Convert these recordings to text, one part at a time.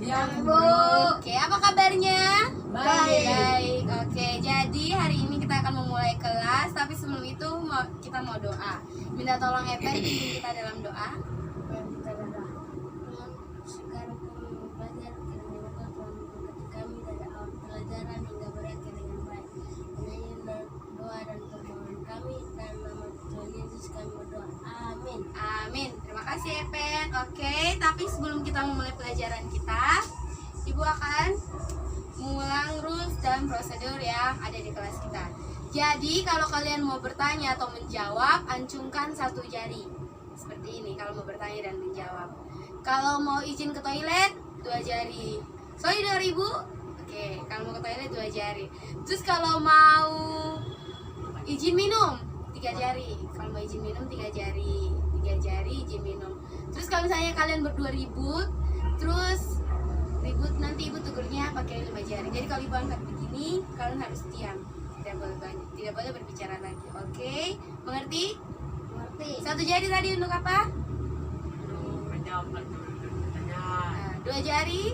Siang, Bu. Oke, apa kabarnya? Baik. Oke, jadi hari ini kita akan memulai kelas. Tapi sebelum itu kita mau doa. Minta tolong Epen pimpin kita dalam doa. Sekarang kami belajar kiranya Engkau telah memberkati kami dari awal pelajaran hingga berakhir dengan baik. Menyanyi doa dan permohonan kami dan nama Tuhan Yesus kami berdoa. Amin. Amin. Terima kasih Epen. Oke, tapi sebelum kita memulai pelajaran kita, Ibu akan mengulang rules dan prosedur yang ada di kelas kita. Jadi kalau kalian mau bertanya atau menjawab, acungkan satu jari. Seperti ini kalau mau bertanya dan menjawab. Kalau mau izin ke toilet, 2 jari. Sorry 2000. Oke, kalau mau ke toilet 2 jari. Terus kalau mau izin minum, 3 jari. Kalau mau izin minum 3 jari. 3 jari izin minum. Terus kalau misalnya kalian berdua ribut, terus ribut nanti ibu tegurnya pakai 5 jari. Jadi kalau ibu angkat begini, kalian harus diam. Tidak boleh berbicara lagi. Oke, mengerti? Mengerti? 1 jari tadi untuk apa? Menjawab pertanyaan. Nah, 2 jari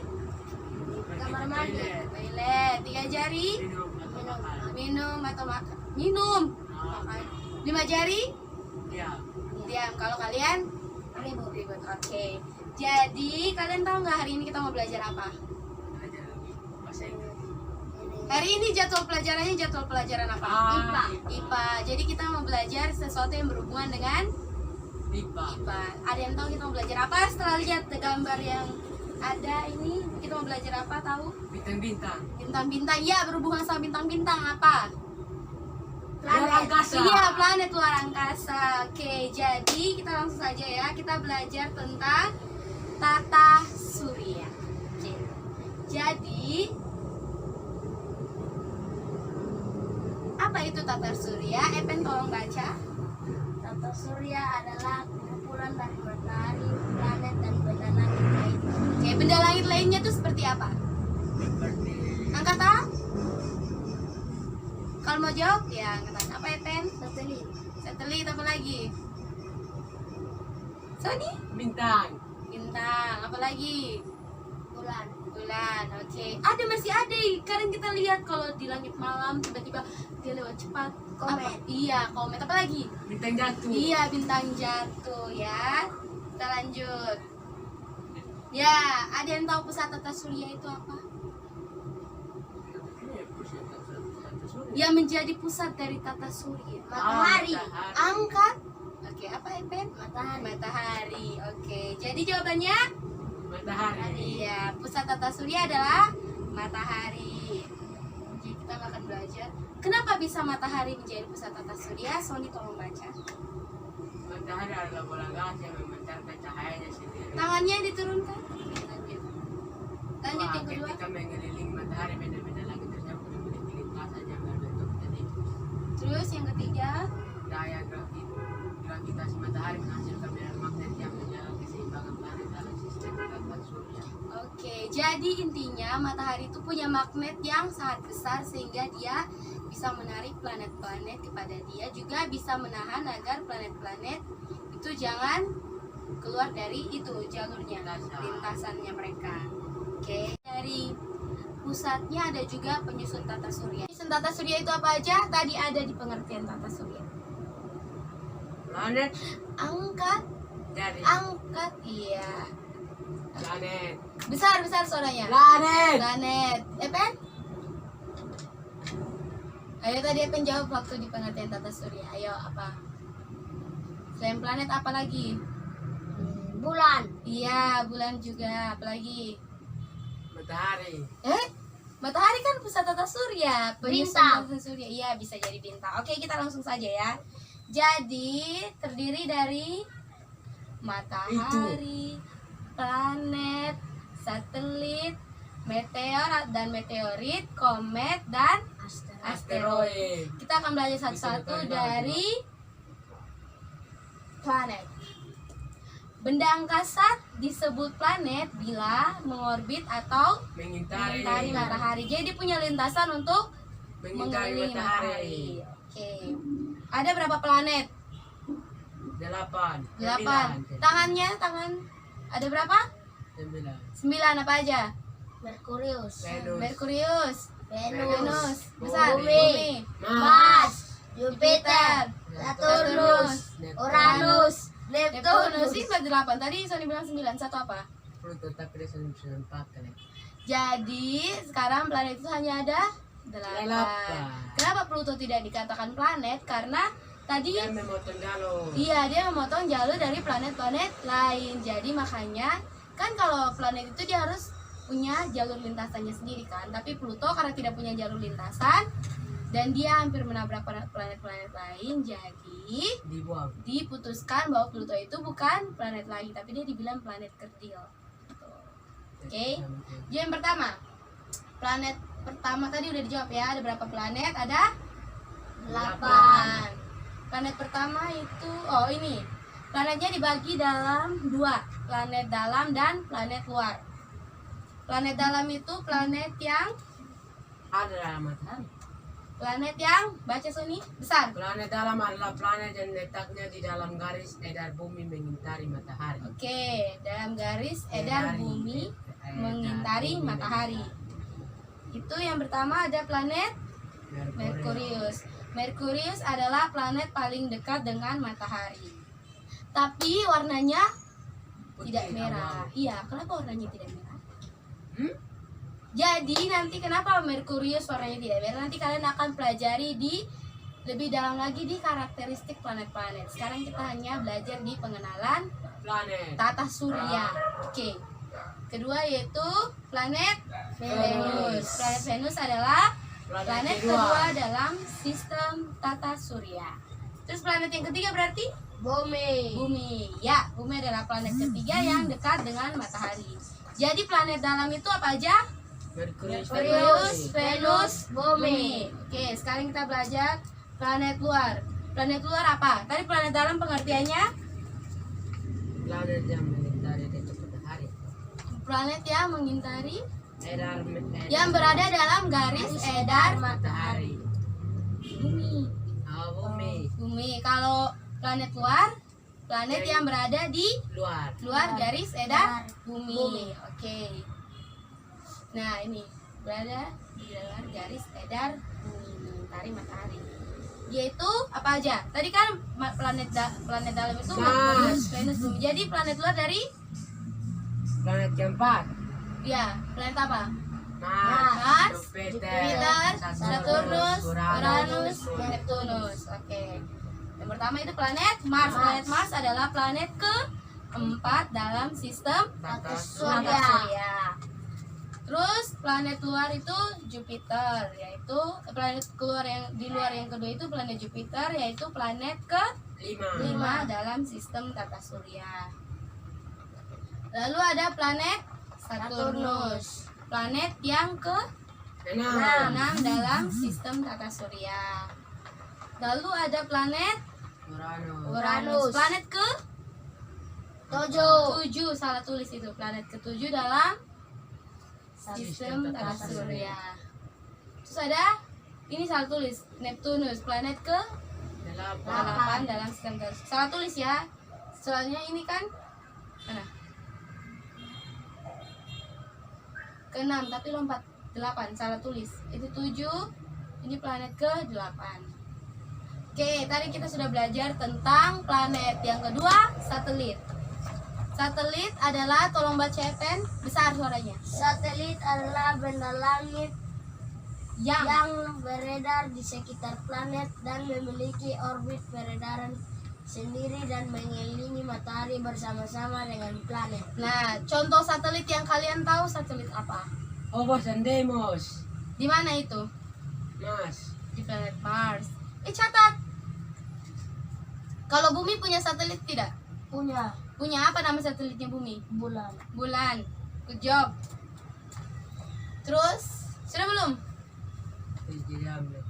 Kamar mandi. toilet, 3 jari Minum atau makan. minum atau makan. Minum. Makan. 5 jari Ya. diam. Kalau kalian ribut. Oke. Jadi kalian tahu nggak hari ini kita mau belajar apa? Belajar bahasa Inggris. Hari ini jadwal pelajaran apa? IPA. IPA. Jadi kita mau belajar sesuatu yang berhubungan dengan IPA. IPA. Ada yang tahu kita mau belajar apa? Setelah lihat gambar yang ada ini, kita mau belajar apa? Tahu? Bintang-bintang. Bintang-bintang. Iya, berhubungan sama bintang-bintang apa? Luar angkasa. Iya, planet luar angkasa. Oke, jadi kita langsung saja ya. Kita belajar tentang tata surya. Oke. Jadi apa itu tata surya? Epen tolong baca. Tata surya adalah kumpulan dari matahari, planet, dan benda langit lainnya. Oke, benda langit lainnya itu seperti apa? Seperti Angkat tangan. Kalau mau jawab ya angkat tangan. Apa Epen? Satelit, Satelit apa lagi? Sony? bintang. Bintang. Apa lagi? bulan, Bulan. Oke. Ada masih ada. Kadang kita lihat kalau di langit malam tiba-tiba dia lewat cepat. Komet. Apa? Iya, komet. Apa lagi? Bintang jatuh. Iya, bintang jatuh ya. Kita lanjut. Ya, ada yang tahu pusat tata surya itu apa? Yang menjadi pusat dari tata surya. matahari, Angkat. Oke, apa Epen? matahari, Matahari. Oke. Jadi jawabannya? Matahari. Iya, pusat tata surya adalah matahari. Jadi kita akan belajar kenapa bisa matahari menjadi pusat tata surya. Sony tolong baca. Matahari adalah bola gas yang memancarkan cahayanya sendiri. Tangannya diturunkan. Oke, lanjut. Lanjut yang kedua. Ketika mengelilingi matahari, benda-benda langit tersebut memiliki lintasan yang berbentuk jadi Terus yang ketiga. daya gravitasi matahari menghasilkan medan magnet yang menjaga keseimbangan planet dalam sistem tata surya. Oke, jadi intinya matahari itu punya magnet yang sangat besar sehingga dia bisa menarik planet-planet kepada dia, juga bisa menahan agar planet-planet itu jangan keluar dari itu jalurnya, lintasannya mereka. Oke, dari pusatnya ada juga penyusun tata surya. Penyusun tata surya itu apa aja? Tadi ada di pengertian tata surya. Planet Angkat, dari iya. planet. Besar suaranya. Planet. Planet. Epen? Ayo tadi Epen jawab waktu di pengertian tata surya. Ayo apa? Selain planet apa lagi? bulan, Iya, bulan juga. Apa lagi? Matahari. Matahari kan pusat tata surya. Penyusun Bintang. tata surya. Iya, bisa jadi bintang. Oke, kita langsung saja ya. Jadi terdiri dari matahari, planet, satelit, meteor dan meteorit, komet dan asteroid. Kita akan belajar satu-satu dari planet. Benda angkasa disebut planet bila mengorbit atau Mengintari mengitari matahari. Jadi dia punya lintasan untuk Mengitari mengelilingi matahari. Oke. Ada berapa planet? 8. 8. Tangan ada berapa? 9. 9 apa aja? Merkurius, Venus. Merkurius, Venus, Venus, besar, Bumi, Mars. Mars, Jupiter, Saturnus, Saturnus, Uranus, Neptunus. Neptunus. Ini baru 8. Tadi Sony bilang 9. Satu apa? Pluto, tapi dia sudah 4 kan ya. Jadi sekarang planet itu hanya ada 8. Delapan. Kenapa Pluto tidak dikatakan planet? Karena tadi Dia memotong jalur. iya, dia memotong jalur dari planet-planet lain. Jadi makanya kan kalau planet itu dia harus punya jalur lintasannya sendiri kan. Tapi Pluto karena tidak punya jalur lintasan dan dia hampir menabrak planet-planet lain, jadi Dibuang. diputuskan bahwa Pluto itu bukan planet lagi, tapi dia dibilang planet kerdil. Oke. Jadi yang pertama, planet pertama tadi udah dijawab ya. Ada berapa planet? Ada 8. Planet pertama itu, oh ini, planetnya dibagi dalam 2, planet dalam dan planet luar. Planet dalam itu planet yang Ada dalam matahari. baca Sony, besar. Planet dalam adalah planet yang letaknya di dalam garis edar bumi mengitari matahari. Oke, dalam garis edar bumi mengitari matahari. Itu yang pertama ada planet Merkurius. Merkurius adalah planet paling dekat dengan matahari. Tapi warnanya tidak merah. Iya, kenapa warnanya tidak merah? Jadi nanti kenapa Merkurius warnanya tidak merah? Nanti kalian akan pelajari di lebih dalam lagi di karakteristik planet-planet. Sekarang kita hanya belajar di pengenalan Planet. tata surya. Oke. Kedua yaitu planet Venus. Planet Venus adalah planet kedua dalam sistem tata surya. Terus planet yang ketiga berarti Bumi, Bumi. Ya, Bumi adalah planet ketiga yang dekat dengan matahari. Jadi planet dalam itu apa aja? Merkurius. Merkurius, Venus, Bumi. Oke, sekarang kita belajar planet luar. Planet luar apa? Tadi planet dalam pengertiannya Planet yang mengitari dekat matahari. planet yang mengitari Edar. yang berada dalam garis edar matahari. bumi. Oh, bumi. Bumi. Kalau planet luar, planet yang berada di Luar. luar garis edar Bumi. bumi. Oke. Nah, ini berada di luar garis edar bumi mengitari matahari. Yaitu apa aja? Tadi kan planet dalam itu Mars. Merkurius, Venus, Bumi. Jadi planet luar dari Planet keempat. ya, planet apa? Mars. Jupiter, Saturnus, Uranus, Neptunus. Oke. Yang pertama itu planet Mars. Planet Mars adalah planet keempat dalam sistem Tata tata surya. Terus planet luar itu Jupiter, yaitu planet keluar yang di luar yang kedua itu planet Jupiter, yaitu planet ke-5 5. dalam sistem tata surya. Lalu ada planet Saturnus, planet yang ke-6 6. dalam sistem tata surya. Lalu ada planet Uranus, planet ke-7, salah tulis itu, planet ke-7 dalam sistem tata surya. Terus ada ini salah tulis, Neptunus, planet ke-8 dalam sistem tata surya. Salah tulis ya, soalnya ini kan mana? Ke-6 tapi lompat 8, salah tulis. Itu 7, ini planet ke-8. Oke, tadi kita sudah belajar tentang planet. Yang kedua, satelit. Satelit adalah, tolong baca Epen, besar suaranya. Satelit adalah benda langit Yang yang beredar di sekitar planet dan memiliki orbit peredaran sendiri dan mengelilingi matahari bersama-sama dengan planet. Nah, contoh satelit yang kalian tahu satelit apa? Phobos and Deimos. Di mana itu? Mars. Di planet Mars. Catat. Kalau Bumi punya satelit tidak? Punya Punya apa nama satelitnya Bumi? bulan. Bulan. Good job. Terus, sudah belum? Jadi ambil.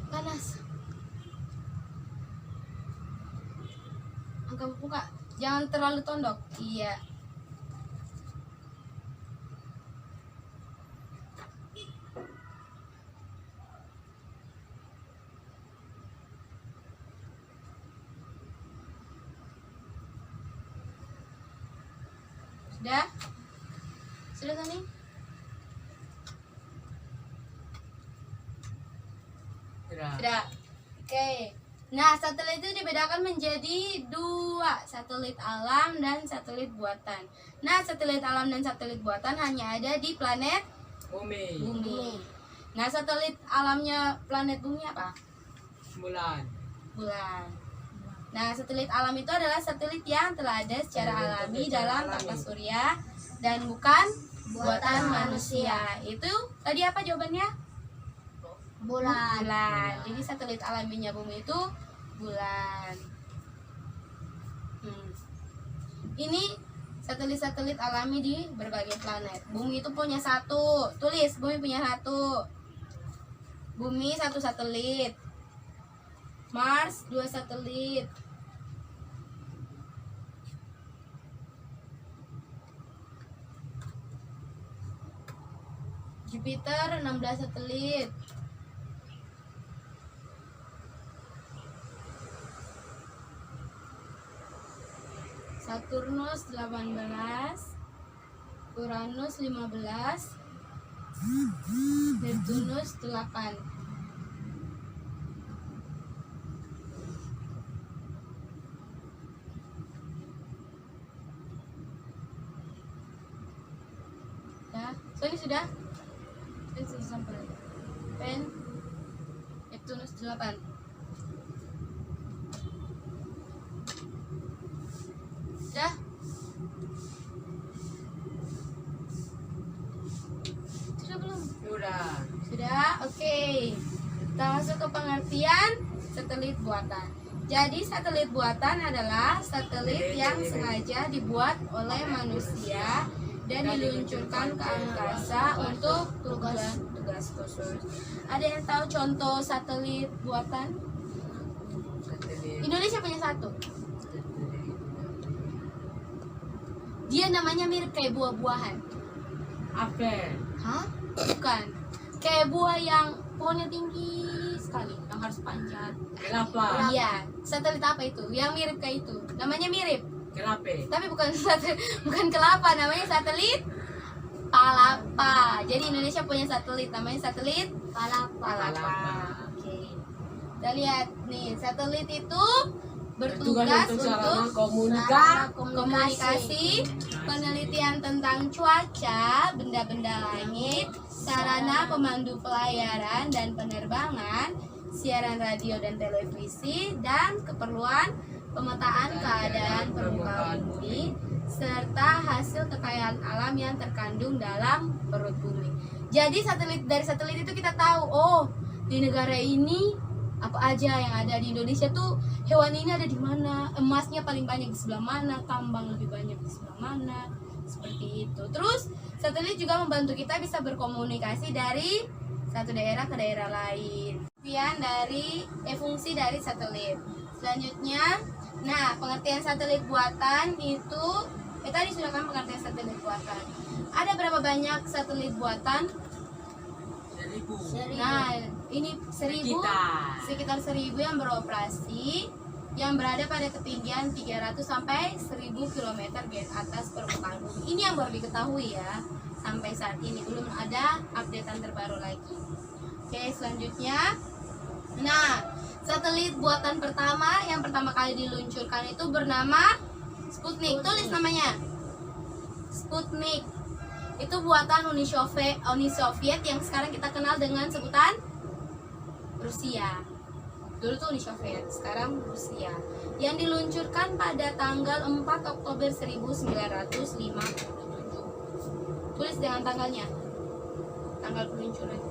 Panas. Angkat buka. Jangan terlalu tondok. Iya. Sudah? Sudah Sony? Sudah. Sudah. Oke. Nah, satelit itu dibedakan menjadi dua, satelit alam dan satelit buatan. Nah, satelit alam dan satelit buatan hanya ada di planet Bumi. Bumi. Nah, satelit alamnya planet Bumi apa? Bulan. Bulan. Nah, satelit alam itu adalah satelit yang telah ada secara alami dalam tata surya dan bukan buatan manusia. Itu tadi apa jawabannya? Bulan. Bulan. Jadi satelit alaminya Bumi itu bulan. Ini satelit-satelit alami di berbagai planet. Bumi itu punya satu. Tulis, Bumi punya satu. Bumi satu satelit. Mars 2 satelit. Jupiter 16 satelit. Saturnus 18, Uranus 15, Neptunus 8. Ya, Sony sudah? Sony sudah sampai. Pen Neptunus 8. Sudah? Sudah belum? Sudah. Sudah? Oke. Kita masuk ke pengertian satelit buatan. Jadi satelit buatan adalah satelit yang sengaja dibuat oleh manusia dan diluncurkan ke angkasa untuk tugas khusus. Ada yang tahu contoh satelit buatan? Satelit. Indonesia punya satu. Dia namanya mirip kayak buah-buahan. Apel. Hah? Bukan. Kayak buah yang pohonnya tinggi sekali, yang harus panjat. Kelapa. Iya. Satelit apa itu? Yang mirip kayak itu. Namanya mirip. Kelape. Tapi bukan bukan kelapa, namanya satelit palapa. Jadi Indonesia punya satelit, namanya satelit palapa. Oke. Kita lihat nih, satelit itu bertugas untuk komunikasi, penelitian tentang cuaca, benda-benda langit, sarana pemandu pelayaran dan penerbangan, siaran radio dan televisi, dan keperluan pemetaan keadaan permukaan bumi, serta hasil kekayaan alam yang terkandung dalam perut bumi. Jadi dari satelit itu kita tahu, oh di negara ini apa aja yang ada. Di Indonesia tuh hewan ini ada di mana, emasnya paling banyak di sebelah mana, tambang lebih banyak di sebelah mana, seperti itu. Terus satelit juga membantu kita bisa berkomunikasi dari satu daerah ke daerah lain. Fungsi dari satelit. Selanjutnya, nah pengertian satelit buatan itu tadi sudah kan pengertian satelit buatan. Ada berapa banyak satelit buatan? 1000. Nah, ini 1000, sekitar 1000 yang beroperasi, yang berada pada ketinggian 300 sampai 1000 km di atas permukaan bumi. Ini yang baru diketahui ya, sampai saat ini belum ada updatean terbaru lagi. Oke, selanjutnya, nah satelit buatan pertama yang pertama kali diluncurkan itu bernama Sputnik. Tulis namanya, Sputnik. Itu buatan Uni Soviet yang sekarang kita kenal dengan sebutan Rusia. Dulu tuh Uni Soviet, sekarang Rusia. Yang diluncurkan pada tanggal 4 Oktober 1957. Tulis dengan tanggalnya, tanggal peluncuran.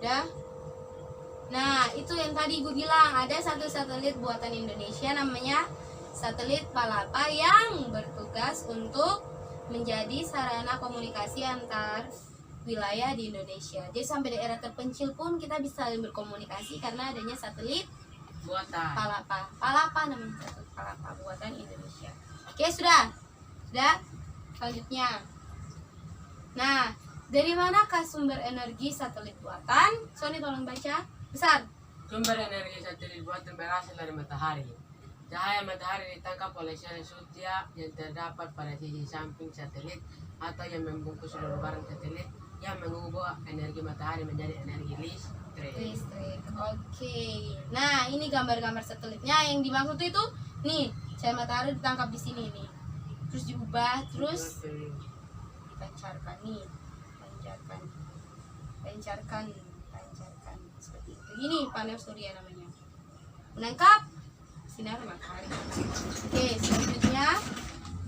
Udah? Nah, itu yang tadi Ibu bilang, ada satu satelit buatan Indonesia namanya satelit Palapa yang bertugas untuk menjadi sarana komunikasi antar wilayah di Indonesia. Jadi sampai daerah terpencil pun kita bisa saling berkomunikasi karena adanya satelit Buatan. Palapa namanya, satelit Palapa buatan Indonesia. Oke, sudah. Selanjutnya. Nah, dari manakah sumber energi satelit buatan? Sony tolong baca. Besar. Sumber energi satelit buatan berasal dari matahari. Cahaya matahari ditangkap oleh sel surya yang terdapat pada sisi samping satelit atau yang membungkus seluruh barang satelit yang mengubah energi matahari menjadi energi listrik. Oke. Nah, ini gambar-gambar satelitnya. Yang dimaksud itu nih, cahaya matahari ditangkap di sini nih. Terus diubah, terus dipancarkan nih. Pancarkan seperti itu. Ini panel surya namanya. Menangkap sinar matahari. Oke, selanjutnya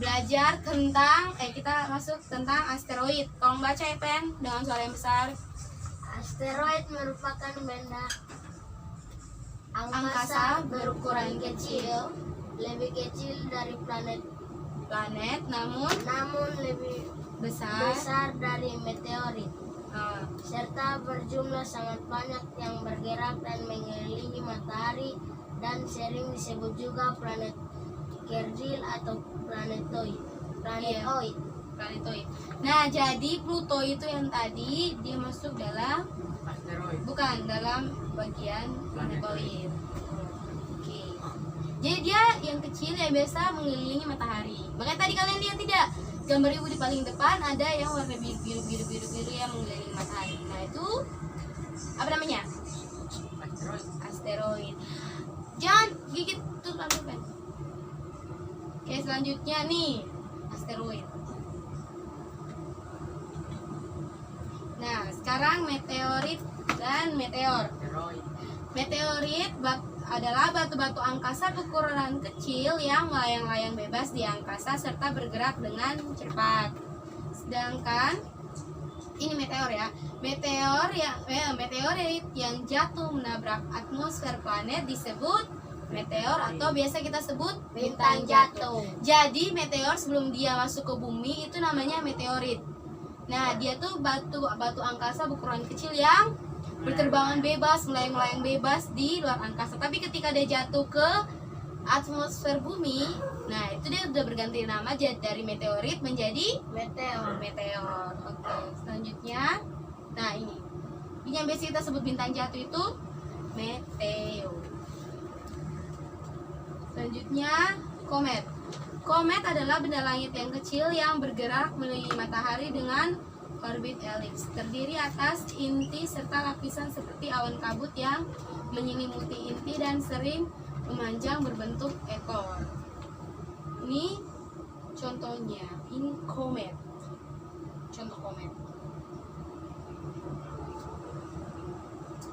belajar tentang kita masuk tentang asteroid. Tolong baca ya, Pen, dengan suara yang besar. Asteroid merupakan benda Angkasa berukuran kecil, lebih kecil dari planet, namun lebih besar dari meteorit, serta berjumlah sangat banyak yang bergerak dan mengelilingi matahari dan sering disebut juga planet kerdil atau planetoid. Planetoid. Nah, jadi Pluto itu yang tadi dia masuk dalam Asteroid. bukan dalam bagian planetoid. Oke. Jadi dia yang kecil yang biasa mengelilingi matahari. Makanya tadi kalian lihat tidak? Gambar ibu di paling depan ada yang warna biru yang mengelilingi matahari. Nah, itu apa namanya? Asteroid. Jangan gigit tuh kan. Oke, selanjutnya nih asteroid. Nah, sekarang meteorit dan meteor. Meteorit adalah batu-batu angkasa berukuran kecil yang melayang-layang bebas di angkasa serta bergerak dengan cepat. Sedangkan ini meteor ya. Meteorit yang jatuh menabrak atmosfer planet disebut meteor atau biasa kita sebut bintang jatuh. Jadi meteor sebelum dia masuk ke bumi itu namanya meteorit. Nah, dia tuh batu angkasa berukuran kecil yang berterbangan bebas, melayang-layang bebas di luar angkasa. Tapi ketika dia jatuh ke atmosfer bumi, nah itu dia udah berganti nama dari meteorit menjadi meteor. Oke, selanjutnya, nah ini yang biasa kita sebut bintang jatuh itu meteor. Selanjutnya komet. Komet adalah benda langit yang kecil yang bergerak mengelilingi matahari dengan orbit elips, terdiri atas inti serta lapisan seperti awan kabut yang menyelimuti inti dan sering memanjang berbentuk ekor. Ini contohnya, ini komet. Contoh komet.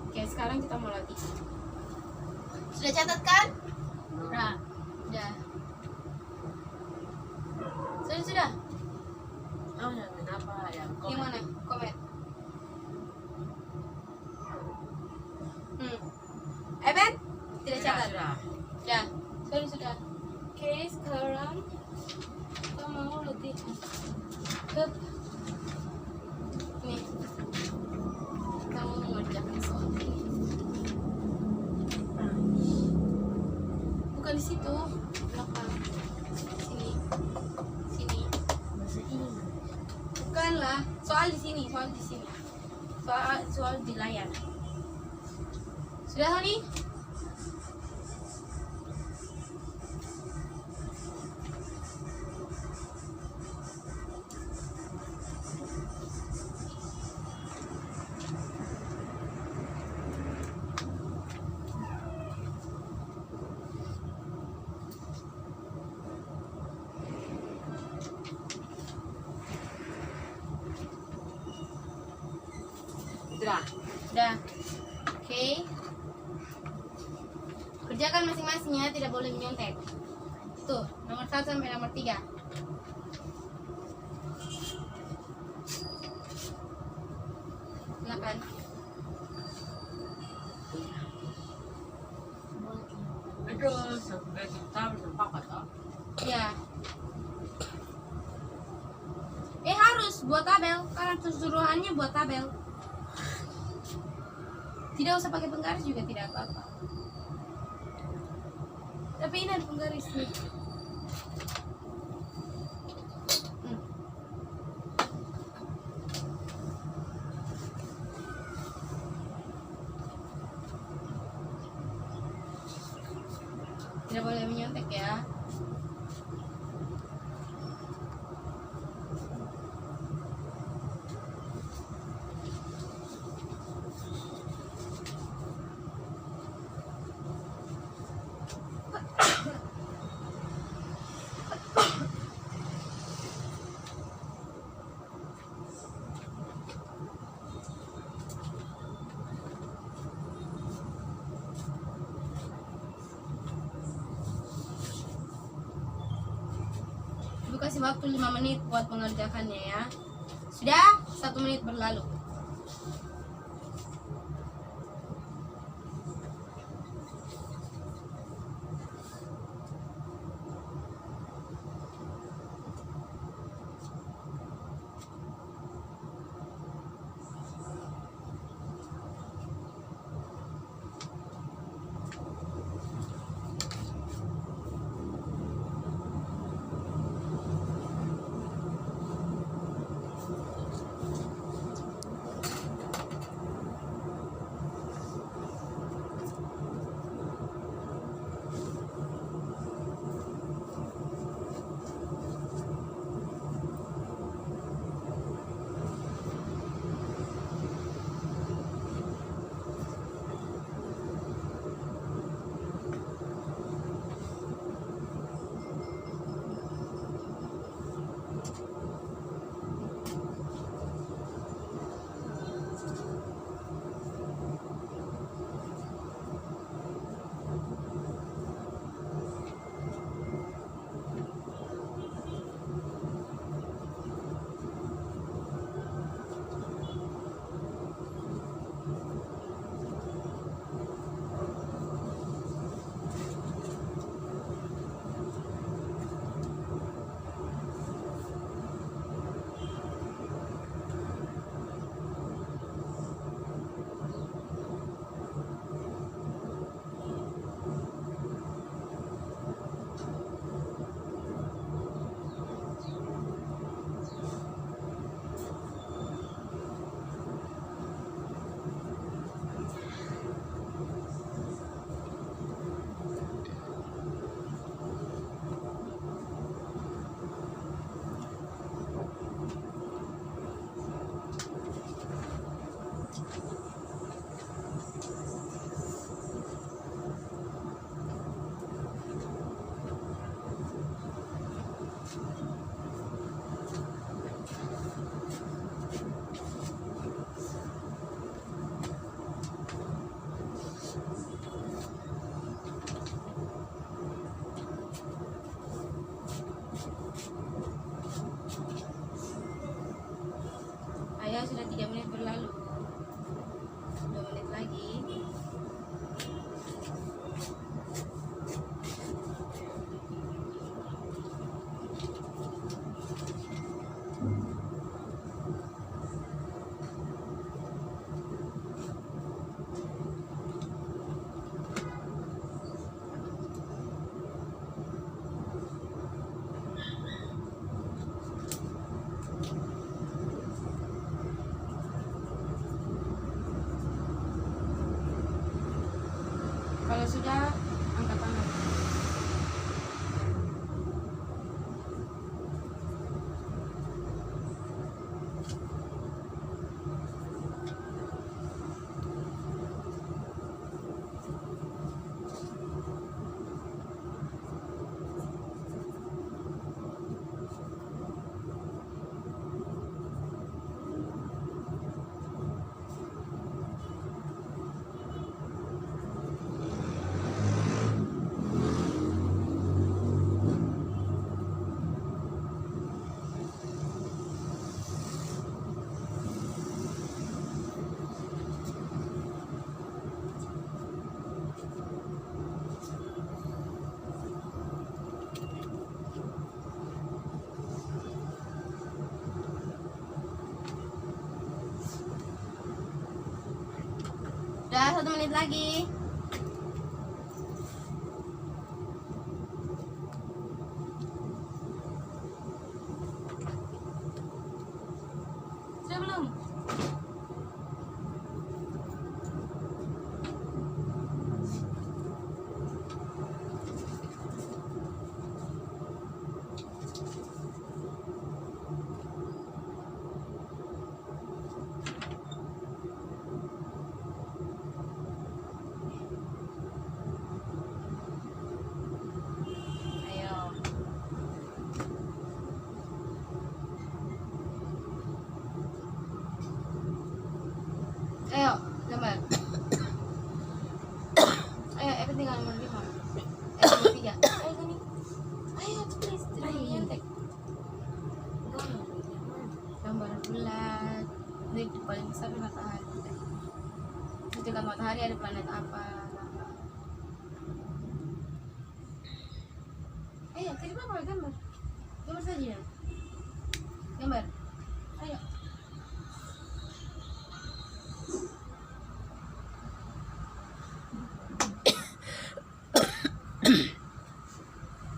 Oke, sekarang kita mau lagi. Sudah catat kan? Udah. Sudah. Kenapa yang Yang mana? Komet. Ben? Tidak catat. Sudah. Oke, sekarang kita mau lebih ke nih. Kita mau mengerjakan soal ini. Bukan di situ, belakang. Sini. Bukanlah, soal di sini. Soal di layar. Sudah, Tony? Sudah. Oke. Kerjakan masing-masingnya, tidak boleh menyontek. Tuh, nomor 1 sampai nomor 3. Silakan. Aduh, sampai kita bersepakat ah. Ya. Harus buat tabel karena keseluruhannya namanya buat tabel. Tidak usah pakai penggaris juga tidak apa-apa. Tapi ini ada penggaris nih. Tidak boleh menyontek ya. Ibu kasih waktu 5 menit buat mengerjakannya ya. Sudah 1 menit berlalu. Ayah sudah 3 menit berlalu. 2 menit lagi. Kalau sudah, angkat tangan. Udah 1 menit lagi. Sudah belum? Ayo. Ayo, gambar. Ayo, tinggal nomor 5. Nomor 3. Ayo sini. Ayo, tulis. Nyentek. Gambar bulat. Ini paling besar matahari. Terus dekat matahari ada planet apa? Ayo, tadi apa gambar? Gambar saja. Gambar. Ayo.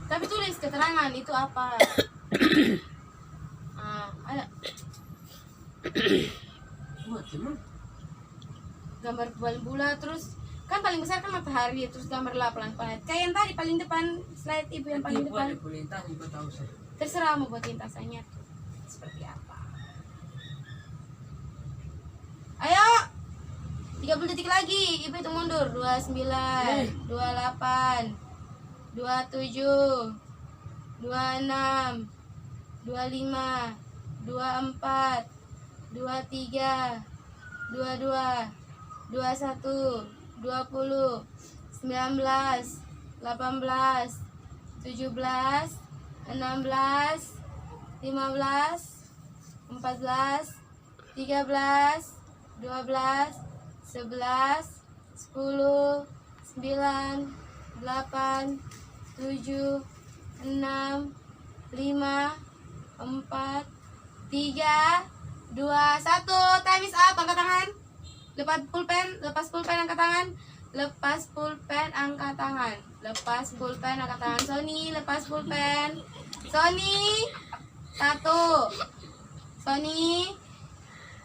Tapi tulis keterangan itu apa? Ada gambar bulat, terus kan paling besar kan matahari, terus gambar planet. Kayak yang tadi paling depan, slide ibu yang paling depan. Terserah mau buat lintasannya tuh seperti apa. Ayo, 30 detik lagi, ibu itu mundur. 29, 28, 27, 26, 25, 24, 23, 22, 21, 20, 19, 18, 17, 16, 15, 14, 13, 12, 11, 10, 9, 8, 7, 6, 5, 4, 3, 2, 1. Time is up. Angkat tangan. Lepas pulpen, angkat tangan. Lepas pulpen, angkat tangan. Lepas pulpen, angkat tangan. Sony, lepas pulpen. Sony, 1. Sony,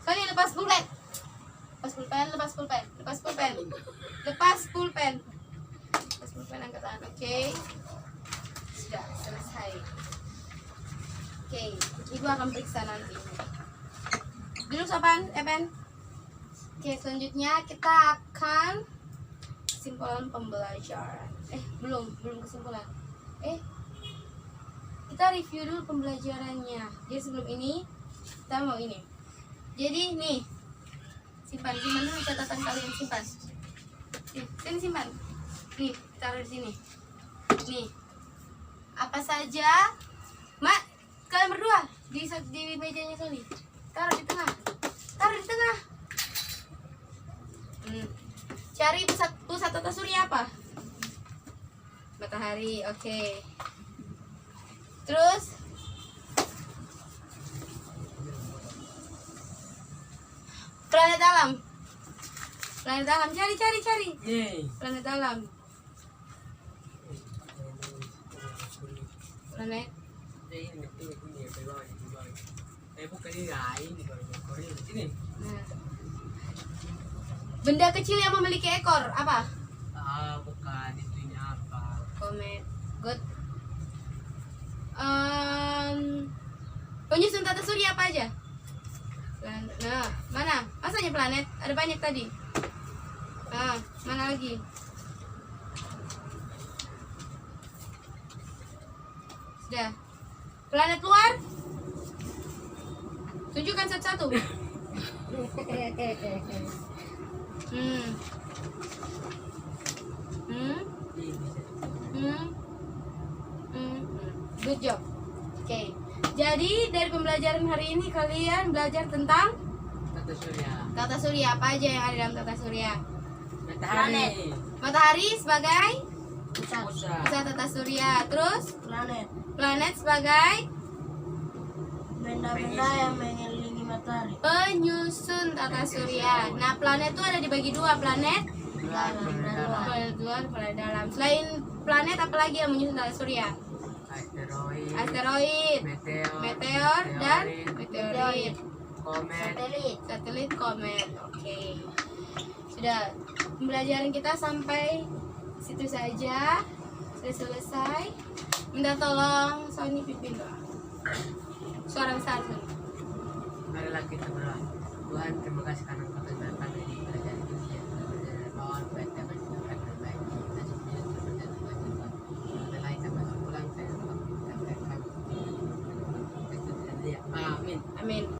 lepas pulpen. Lepas pulpen, angkat tangan. Oke. Sudah selesai. Oke, ibu akan periksa nanti. Duduk sopan, Evan. Oke, selanjutnya kita akan kesimpulan pembelajaran. Belum kesimpulan. Kita review dulu pembelajarannya. Jadi sebelum ini kita mau ini. Jadi nih, simpan dulu catatan kalian, simpan. Sini simpan. Nih, taruh di sini. Nih, apa saja, Mak, kalian berdua di mejanya Sony. Taruh di tengah. Cari pusat tata surya apa? Matahari, oke. Terus planet alam. Cari. Planet alam. Planet. Nah. Benda kecil yang memiliki ekor apa? Bukan itu ini apa? Komet. Good. Penyusun tata surya apa aja? Nah, mana? Masanya planet? Ada banyak tadi. Mana lagi? Sudah. Planet luar? Tunjukkan satu-satu. Good job. Oke. Jadi dari pembelajaran hari ini kalian belajar tentang tata surya. Apa aja yang ada dalam tata surya? Matahari sebagai pusat tata surya. Terus planet sebagai benda-benda yang mengelilingi matahari. penyusun tata surya. Nah, planet itu ada dibagi dua, planet Luar, dalam. planet luar, planet dalam. Selain planet apa lagi yang menyusun tata surya? Asteroid, Asteroid, meteor dan meteorit, komet, satelit, komet. Oke. Sudah, pembelajaran kita sampai situ saja. Sudah selesai. Minta tolong Sony pimpin doa. Suara besar, Sony. marilah kita berdoa. Tuhan, terima kasih karena Engkau telah datang di